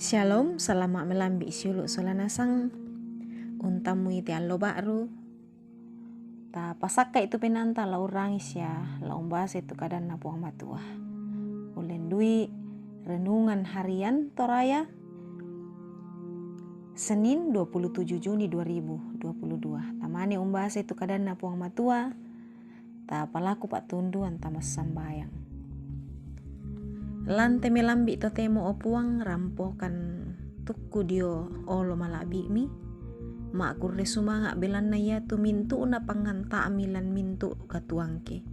Shalom, selamat melambi siuluk solanasang untamu iti allo baru. Ta pasaka itu penanta la urangis ya, la umbasa itu kadan na puang matua. Ulendui renungan harian Toraya Senin 27 Juni 2022. Tamani umbasa itu kadan na puang matua. Ta palaku pak tundu antamas sambayang. Lante melambi to temo opuang rampokan tukku dio olo malabi mi ma kurre sumanga belan na ya tu mintu na panganta amilan mintu katuangke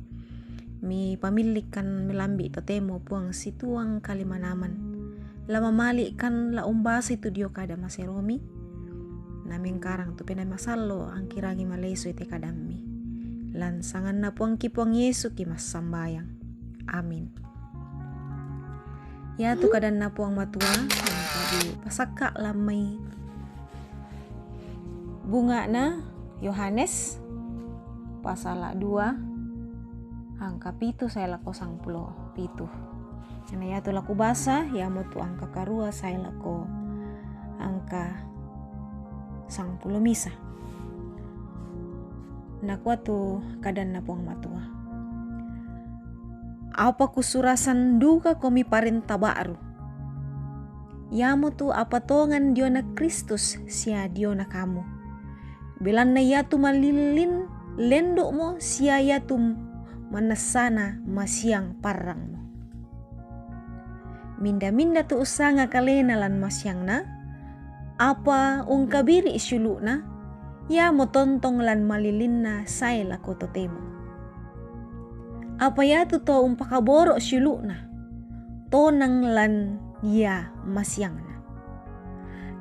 mi pamilikan melambi to temo puang situang kalimanaman lama mali kan la umbasa itu dio kada maseromi naming karang tu pena masalo ang kirangi maleso ite kadammi lansangan na puang kipuang Yesu ki mas sambayang. Amin. Ya tu kadan na puang matua yang tadi pasaka lamay bunga na Yohanes pasal 2 angka 7 saya lako 10 karena ya tu laku basa ya mo tu angka karua saya lako angka 10 misa nakwa tu kadan na puang matua. Apa kusurasan duka komi parenta baru. Yamu tu apa tongan dio na Kristus sia dio na kamu. Belan na ya tu malilin lendok mo sia ya tu manasana masiang parang mo. Minda-minda tu usanga kalena lan masiang na. Apa ungkabiri isyulu na. Ya mo tontong lan malilin na say lako totemo. Apa ya tu to umpakaboro syulu na tonang lan ya masyang na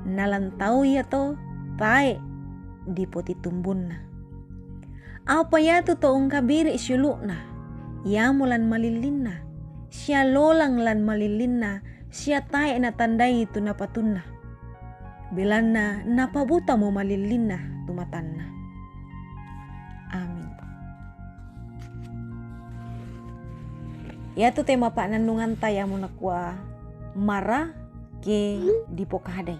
nalan tau ya to tae di poti tumbun na apa ya tu to ungkabiri syulu na ya mulan malilin na siya lolang lan malilin na siya tae na tandai tu napatun na bilan na napabuta mo malilin na tumatan na. Amin. Ya tu tema pak nandungan taya munakwa mara ke dipokade.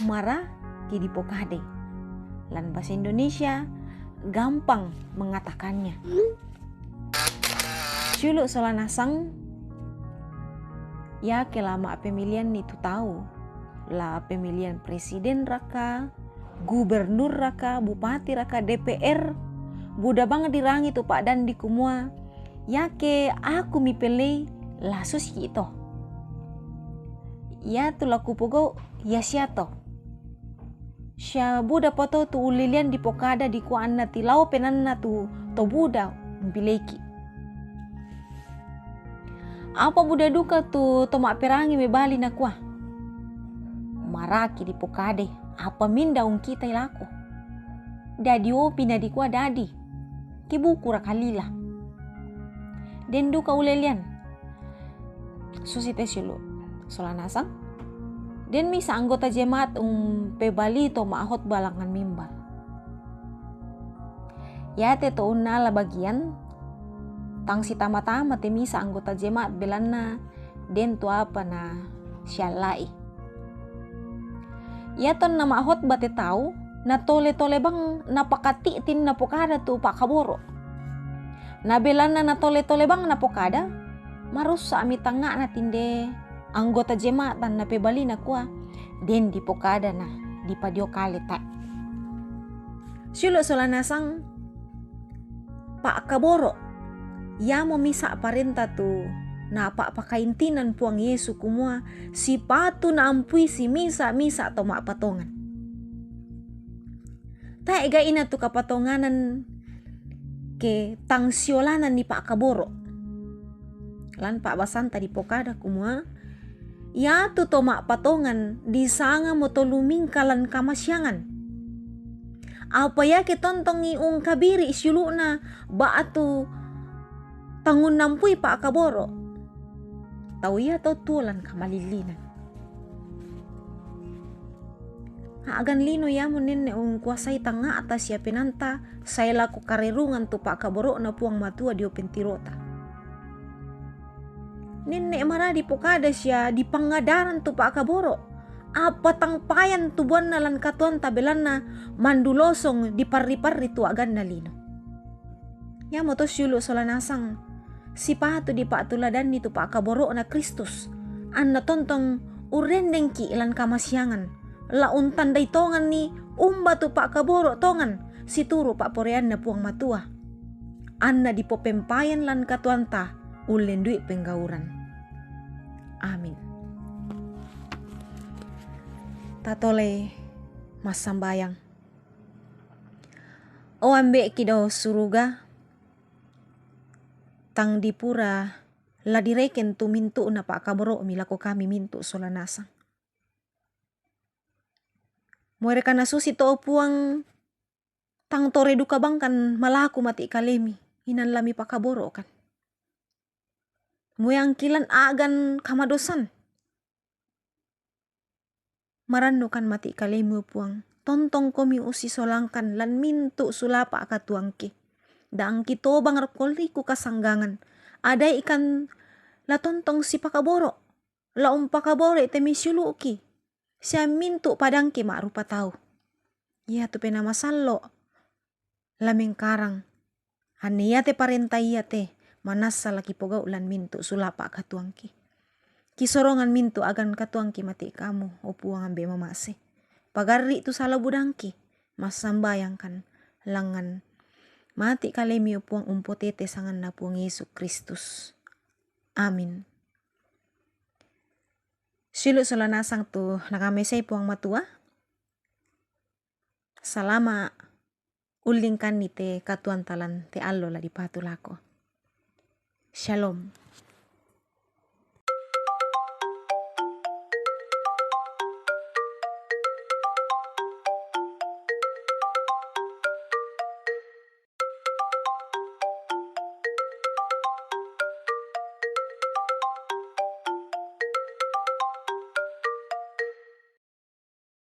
Mara ke dipokade. Lan bahasa Indonesia gampang mengatakannya. Suluk solanasang ya kelama pemilihan itu tahu. La pemilihan presiden raka, gubernur raka, bupati raka, DPR. Buda banget dirangi tu pak dan di kumua. Yake aku mipelei lasus ito. Ya tu laku pogo ya siato. Sya buda poto tu ulilian di pokada di kuana tilau penanna tu to buda mipileki. Apa buda duka tu tomak perangi mebali na kuah. Maraki di pokade apa minda ung kita ilako. Dadi opi na di kuah dadi. Kibuku rakalila. Den duka ulelian susite siulu solanasang den misa anggota jemaat pebali to maahot balangan mimbar ya te to unala bagian tang si tama-tama te misa anggota jemaat belanna den to apa na syalai ya ton na maahot bate tau na tole-tole bang napakati tin na pokada tu pak kaboro. Nabelana na tole-tole bang na pokada marusa ami tanga na tinde anggota jemaat na pebali na kuah den di pokada na di padio kale tak syulo solanasang pak kaboro ya mo misa parenta tu na pak pakaintinan puang Yesu kumua si patu na ampui si misa atau mak patongan tak ega ina tu kapatonganan ke tangsiolanan ni Pak Kaboro. Lan Pak Basanta di pokada kumua. Ya tu tomak patongan di sanga motoluming kalan kamasyangan. Apa ya ke tontongi ung kabiri isyuluna baatu tangun nampui Pak Kaboro. Tau ya tau tulan kamalilinan. Agan lino ya munin ung kuasai tanga atas ya penanta saya laku karerungan tu Pak Kaboro na puang matua dio pentirota. Nenek maradi pokada siya di pangadaran tu pa kaboro. Apa tangpayan tu buwan nalan katuan tabelan na mandulosong di parri-parri tu agan na lino. Ya mo to syulo solanasang si patu di pa tuladan ni tu pa kaboro na Kristus. An natontong urendeng ki ilan kamasyangan. Laun tanday tongan ni umba tu pa kaboro tongan si turo pa porean na puang matua. An na di popempayan lan katuan ta ulen duit penggauran. Amin. Tatole mas sambayang. O ambe kido suruga tang dipura la direken tu mintu na pa kaboro milako kami mintu solanasang. Muere kana susi to puang tang tore duka bangkan malaku mati kalemi hinan lami pa kaboro kan. Muyang kilan agan kamadosan. Marano kan mati kalemu puang. Tontong komi usi solangkan lan mintu sulapa akatuangki. Daang kito bang rakoliku kasanggangan. Ada ikan la tontong si pakaboro. La pakaboro ite misyuluki. Siya mintu padangki maarupa tau. Ya tu pena masallo. Lameng karang. Haniyate parentayate. Manasa laki pogau lan mintu sulapa akatuangki. Kisorongan mintu agan katuangki mati kamu upuang ambe mamase. Pagari tu salah budangki mas sambayangkan langan mati kalemi upuang umpotete sangan na puang Yesus Kristus. Amin. Silu solanasang tu nakamesay puang matua. Salama ulingkan ni te katuan talan te allo la di patulako. Shalom.